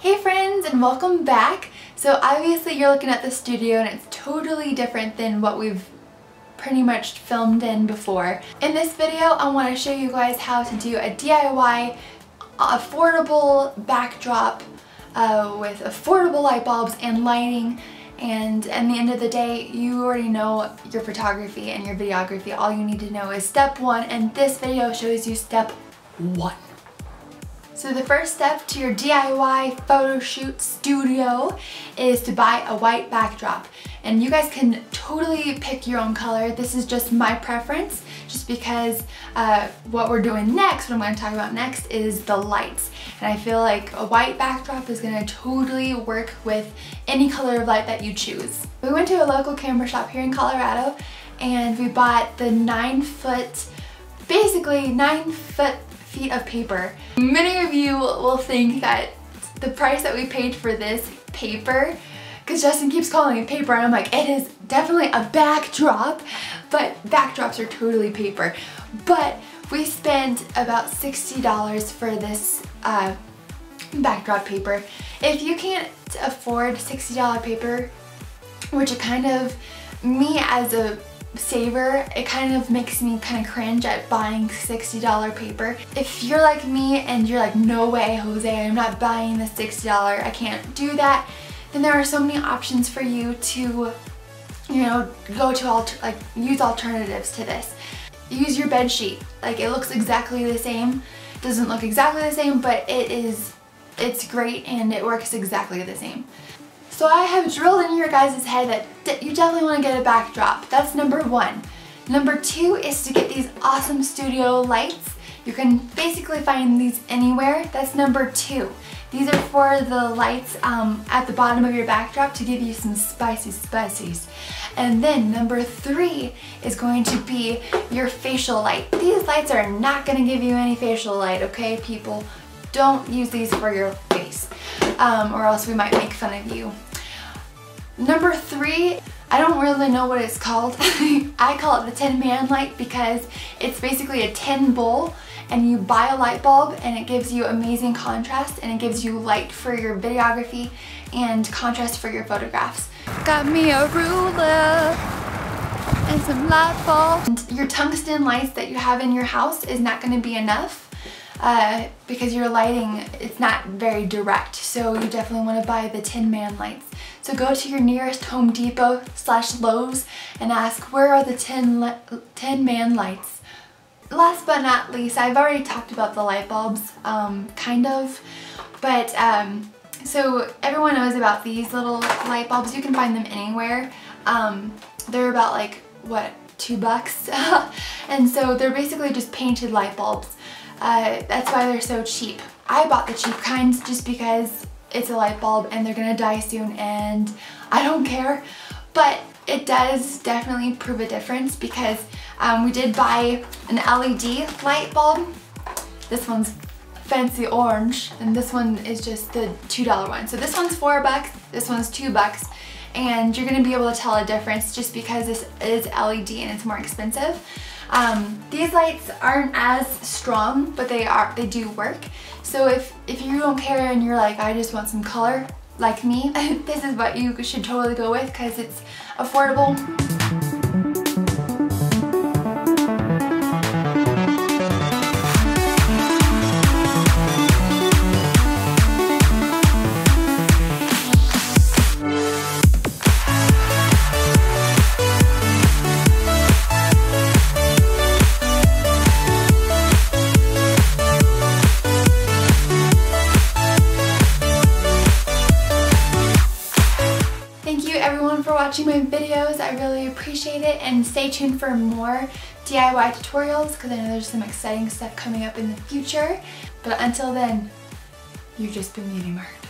Hey friends, and welcome back. So obviously you're looking at the studio and it's totally different than what we've pretty much filmed in before. In this video I want to show you guys how to do a DIY affordable backdrop with affordable light bulbs and lighting. And at the end of the day, you already know your photography and your videography. All you need to know is step one, and this video shows you step one. So the first step to your DIY photo shoot studio is to buy a white backdrop. And you guys can totally pick your own color. This is just my preference, just because what we're doing next, what I'm going to talk about next, is the lights. And I feel like a white backdrop is going to totally work with any color of light that you choose. We went to a local camera shop here in Colorado and we bought the 9-foot, basically 9 feet of paper. Many of you will think that the price that we paid for this paper, because Justin keeps calling it paper and I'm like, it is definitely a backdrop, but backdrops are totally paper. But we spent about $60 for this backdrop paper. If you can't afford $60 paper, which it kind of, me as a saver, it kind of makes me kind of cringe at buying $60 paper. If you're like me and you're like, no way Jose, I'm not buying the $60, I can't do that, then there are so many options for you to, you know, go to use alternatives to this. Use your bed sheet. Like, it looks exactly the same. It doesn't look exactly the same, but it's great and it works exactly the same. So I have drilled in your guys' head that you definitely want to get a backdrop. That's number one. Number two is to get these awesome studio lights. You can basically find these anywhere. That's number two. These are for the lights at the bottom of your backdrop to give you some spicy spices. And then number three is going to be your facial light. These lights are not going to give you any facial light, okay, people? Don't use these for your face, or else we might make fun of you. Number three, I don't really know what it's called. I call it the Tin Man light because it's basically a tin bowl and you buy a light bulb and it gives you amazing contrast and it gives you light for your videography and contrast for your photographs. Got me a ruler and some light bulbs. And your tungsten lights that you have in your house is not going to be enough. Because your lighting, it's not very direct, so you definitely want to buy the Tin Man lights. So go to your nearest Home Depot / Lowe's and ask, where are the Tin Man lights? Last but not least, I've already talked about the light bulbs, kind of, but so everyone knows about these little light bulbs. You can find them anywhere. They're about like, what, $2? And so they're basically just painted light bulbs. That's why they're so cheap. I bought the cheap kinds just because it's a light bulb and they're gonna die soon and I don't care. But it does definitely prove a difference because we did buy an LED light bulb. This one's fancy orange and this one is just the $2 one. So this one's $4, this one's $2, and you're gonna be able to tell a difference just because this is LED and it's more expensive. These lights aren't as strong, but they do work. So if you don't care and you're like, I just want some color, like me, this is what you should totally go with because it's affordable. Everyone for watching my videos. I really appreciate it, and stay tuned for more DIY tutorials because I know there's some exciting stuff coming up in the future. But until then, you've just been MissBeautymark.